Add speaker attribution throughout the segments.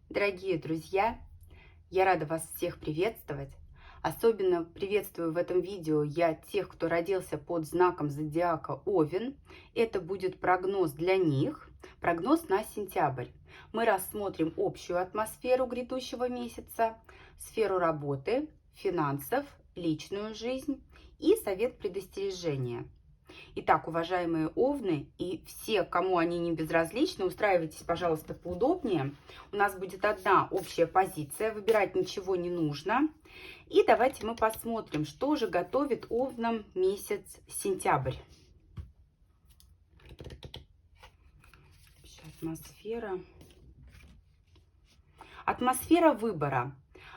Speaker 1: Дорогие друзья, я рада вас всех приветствовать. Особенно приветствую в этом видео я тех, кто родился под знаком зодиака Овен. Это будет прогноз для них, прогноз на сентябрь. Мы рассмотрим общую атмосферу грядущего месяца, сферу работы, финансов, личную жизнь и совет предостережения. Итак, уважаемые овны и все, кому они не безразличны, устраивайтесь, пожалуйста, поудобнее. У нас будет одна общая позиция, выбирать ничего не нужно. И давайте мы посмотрим, что же готовит овнам месяц сентябрь. Сейчас атмосфера. Атмосфера выбора.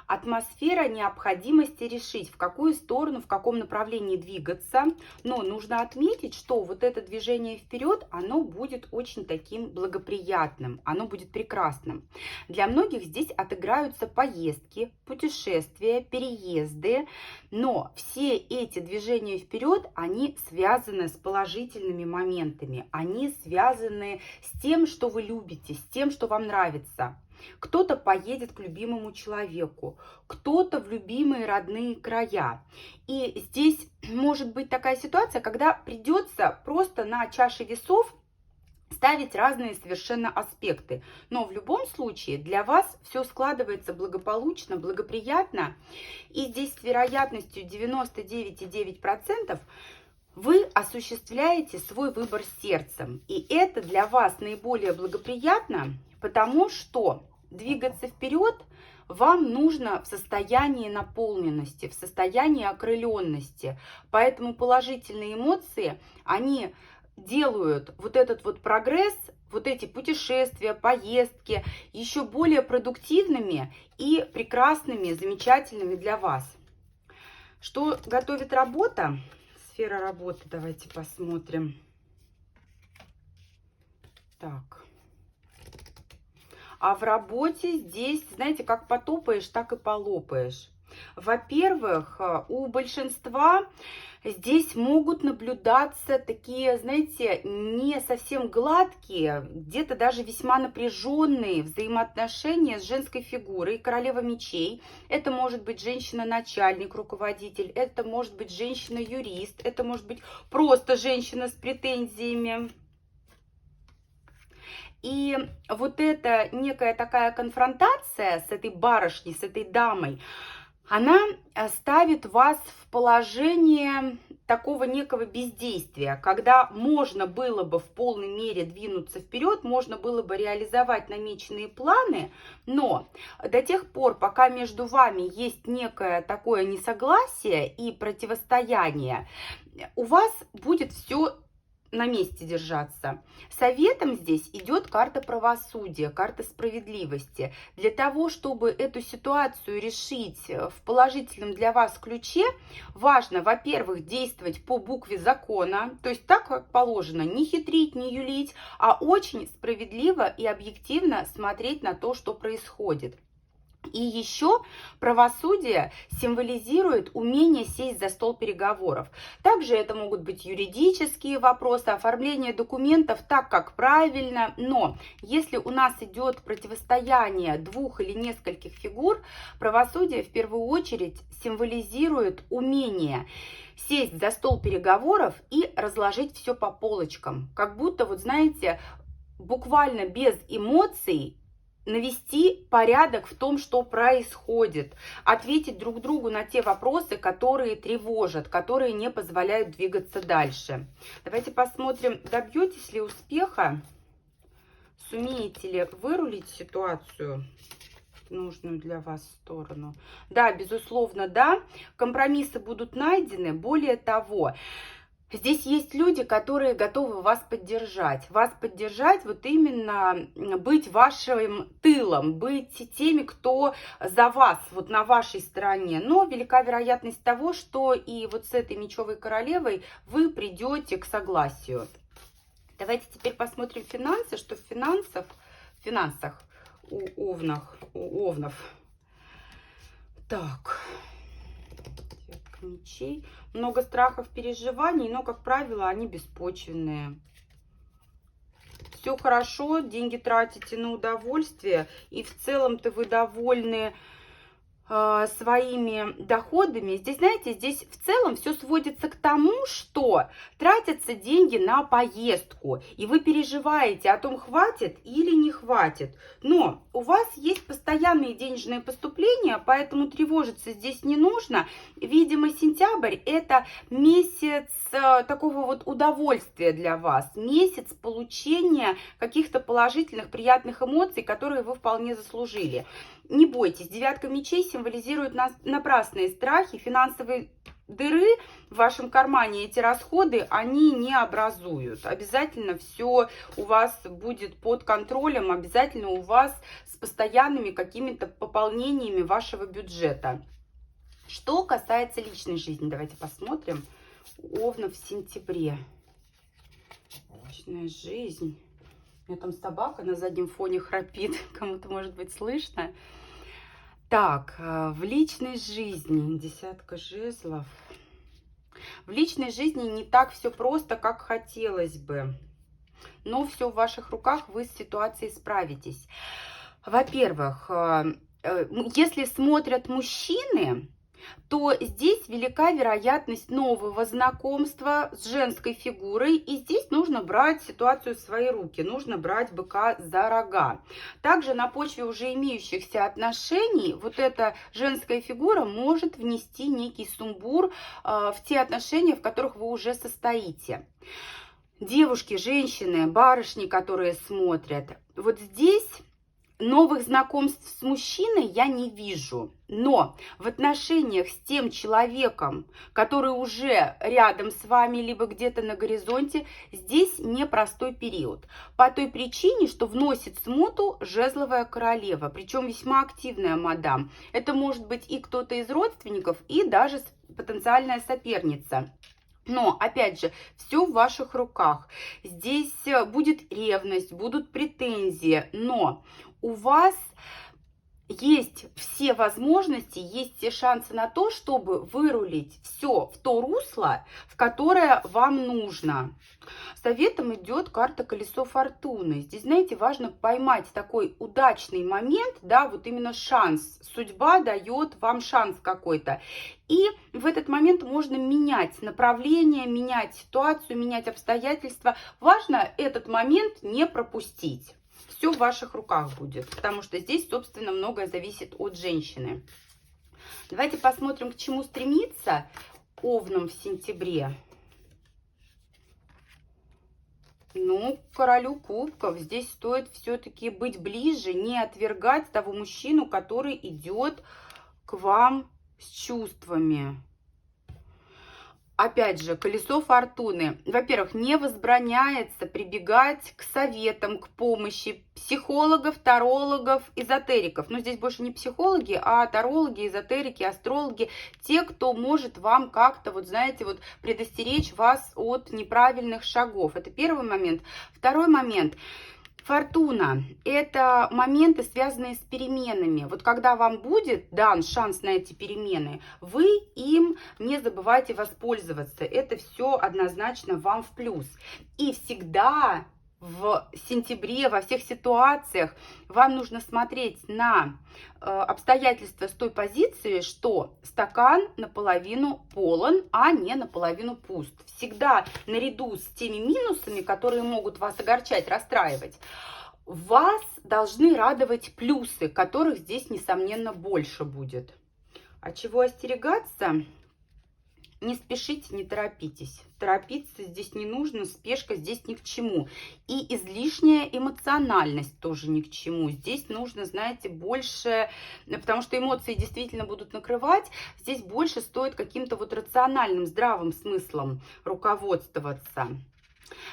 Speaker 1: Атмосфера необходимости решить, в какую сторону, в каком направлении двигаться. Но нужно отметить, что вот это движение вперед, оно будет очень таким благоприятным, оно будет прекрасным. Для многих здесь отыграются поездки, путешествия, переезды. Но все эти движения вперед, они связаны с положительными моментами. Они связаны с тем, что вы любите, с тем, что вам нравится. Кто-то поедет к любимому человеку, кто-то в любимые родные края. И здесь может быть такая ситуация, когда придется просто на чаше весов ставить разные совершенно аспекты. Но в любом случае для вас все складывается благополучно, благоприятно. И здесь с вероятностью 99,9% вы осуществляете свой выбор сердцем. И это для вас наиболее благоприятно, потому что двигаться вперед вам нужно в состоянии наполненности, в состоянии окрыленности. Поэтому положительные эмоции, они делают вот этот вот прогресс, вот эти путешествия, поездки еще более продуктивными и прекрасными, замечательными для вас. Что готовит работа? Сфера работы, давайте посмотрим. Так. А в работе здесь, знаете, как потопаешь, так и полопаешь. Во-первых, у большинства здесь могут наблюдаться такие, знаете, не совсем гладкие, где-то даже весьма напряженные взаимоотношения с женской фигурой. Королева мечей. Это может быть женщина-начальник, руководитель, это может быть женщина-юрист, это может быть просто женщина с претензиями. И вот эта некая такая конфронтация с этой барышней, с этой дамой, она ставит вас в положение такого некого бездействия, когда можно было бы в полной мере двинуться вперед, можно было бы реализовать намеченные планы, но до тех пор, пока между вами есть некое такое несогласие и противостояние, у вас будет все на месте держаться. Советом здесь идет карта правосудия, карта справедливости. Для того, чтобы эту ситуацию решить в положительном для вас ключе, важно, во-первых, действовать по букве закона, то есть так, как положено, не хитрить, не юлить, а очень справедливо и объективно смотреть на то, что происходит. И еще правосудие символизирует умение сесть за стол переговоров. Также это могут быть юридические вопросы, оформление документов так, как правильно. Но если у нас идет противостояние двух или нескольких фигур, правосудие в первую очередь символизирует умение сесть за стол переговоров и разложить все по полочкам. Как будто, вот знаете, буквально без эмоций навести порядок в том, что происходит, ответить друг другу на те вопросы, которые тревожат, которые не позволяют двигаться дальше. Давайте посмотрим, добьетесь ли успеха, сумеете ли вырулить ситуацию в нужную для вас сторону. Да, безусловно, да, компромиссы будут найдены, более того, здесь есть люди, которые готовы вас поддержать. Вас поддержать, вот именно быть вашим тылом, быть теми, кто за вас, вот на вашей стороне. Но велика вероятность того, что и вот с этой мечевой королевой вы придете к согласию. Давайте теперь посмотрим финансы, что в финансах у овнов. Так. Мечей. Много страхов, переживаний, но, как правило, они беспочвенные. все хорошо, деньги тратите на удовольствие, и в целом-то вы довольны своими доходами. Здесь, знаете, здесь в целом все сводится к тому, что тратятся деньги на поездку, и вы переживаете о том, хватит или не хватит. Но у вас есть постоянные денежные поступления, поэтому тревожиться здесь не нужно. Видимо, сентябрь – это месяц такого вот удовольствия для вас, месяц получения каких-то положительных, приятных эмоций, которые вы вполне заслужили. Не бойтесь, девятка мечей символизирует напрасные страхи, финансовые дыры в вашем кармане, эти расходы, они не образуют. Обязательно все у вас будет под контролем, обязательно у вас с постоянными какими-то пополнениями вашего бюджета. Что касается личной жизни, давайте посмотрим. Овнов в сентябре. Личная жизнь. У меня там собака на заднем фоне храпит, кому-то может быть слышно. Так, в личной жизни, десятка жезлов. В личной жизни не так все просто, как хотелось бы. Но все в ваших руках, вы с ситуацией справитесь. Во-первых, если смотрят мужчины, то здесь велика вероятность нового знакомства с женской фигурой, и здесь нужно брать ситуацию в свои руки, нужно брать быка за рога. Также на почве уже имеющихся отношений вот эта женская фигура может внести некий сумбур в те отношения, в которых вы уже состоите. Девушки, женщины, барышни, которые смотрят, вот здесь новых знакомств с мужчиной я не вижу, но в отношениях с тем человеком, который уже рядом с вами, либо где-то на горизонте, здесь непростой период. По той причине, что вносит смуту жезловая королева, причем весьма активная мадам. Это может быть и кто-то из родственников, и даже потенциальная соперница. Но, опять же, все в ваших руках. Здесь будет ревность, будут претензии, но у вас есть все возможности, есть все шансы на то, чтобы вырулить все в то русло, в которое вам нужно. Советом идет карта колесо фортуны. Здесь, знаете, важно поймать такой удачный момент, да, вот именно шанс. Судьба дает вам шанс какой-то. И в этот момент можно менять направление, менять ситуацию, менять обстоятельства. Важно этот момент не пропустить. Все в ваших руках будет, потому что здесь, собственно, многое зависит от женщины. Давайте посмотрим, к чему стремиться овнам в сентябре. Ну, королю кубков. Здесь стоит все-таки быть ближе, не отвергать того мужчину, который идет к вам с чувствами. Опять же, колесо фортуны. Во-первых, не возбраняется прибегать к советам, к помощи психологов, тарологов, эзотериков. Но здесь больше не психологи, а тарологи, эзотерики, астрологи. Те, кто может вам как-то, вот знаете, вот предостеречь вас от неправильных шагов. Это первый момент. Второй момент. Фортуна – это моменты, связанные с переменами. Вот когда вам будет дан шанс на эти перемены, вы им не забывайте воспользоваться. Это все однозначно вам в плюс. И всегда в сентябре, во всех ситуациях вам нужно смотреть на обстоятельства с той позиции, что стакан наполовину полон, а не наполовину пуст. Всегда наряду с теми минусами, которые могут вас огорчать, расстраивать, вас должны радовать плюсы, которых здесь, несомненно, больше будет. А чего остерегаться? Не спешите, не торопитесь. Торопиться здесь не нужно, спешка здесь ни к чему. И излишняя эмоциональность тоже ни к чему. Здесь нужно, знаете, больше, потому что эмоции действительно будут накрывать, здесь больше стоит каким-то вот рациональным, здравым смыслом руководствоваться.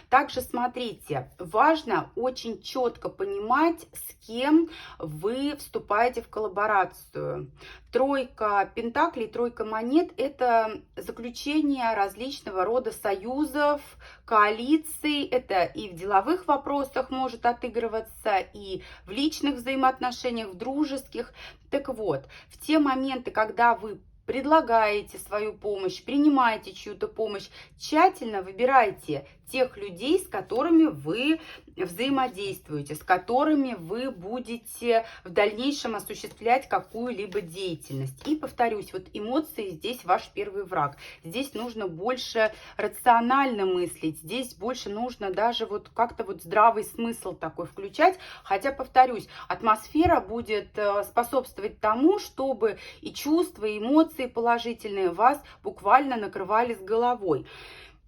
Speaker 1: Также смотрите, важно очень четко понимать, с кем вы вступаете в коллаборацию. Тройка пентаклей, тройка монет – это заключение различного рода союзов, коалиций. Это и в деловых вопросах может отыгрываться, и в личных взаимоотношениях, в дружеских. Так вот, в те моменты, когда вы предлагаете свою помощь, принимаете чью-то помощь, тщательно выбирайте тех людей, с которыми вы взаимодействуете, с которыми вы будете в дальнейшем осуществлять какую-либо деятельность. И повторюсь, вот эмоции здесь ваш первый враг. Здесь нужно больше рационально мыслить, здесь больше нужно даже вот как-то вот здравый смысл такой включать. Хотя, повторюсь, атмосфера будет способствовать тому, чтобы и чувства, и эмоции положительные вас буквально накрывали с головой.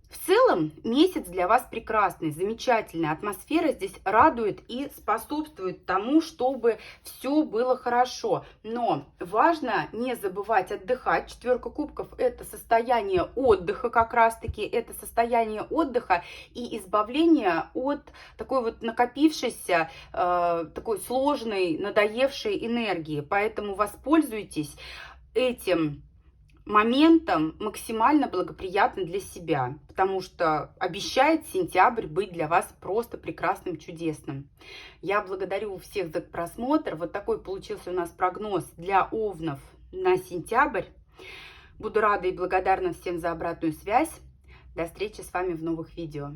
Speaker 1: В целом, месяц для вас прекрасный, замечательный. Атмосфера здесь радует и способствует тому, чтобы все было хорошо. Но важно не забывать отдыхать. Четверка кубков – это состояние отдыха как раз-таки. Это состояние отдыха и избавления от такой вот накопившейся, такой сложной, надоевшей энергии. Поэтому воспользуйтесь этим моментом максимально благоприятно для себя, потому что обещает сентябрь быть для вас просто прекрасным, чудесным. Я благодарю всех за просмотр. Вот такой получился у нас прогноз для овнов на сентябрь. Буду рада и благодарна всем за обратную связь. До встречи с вами в новых видео.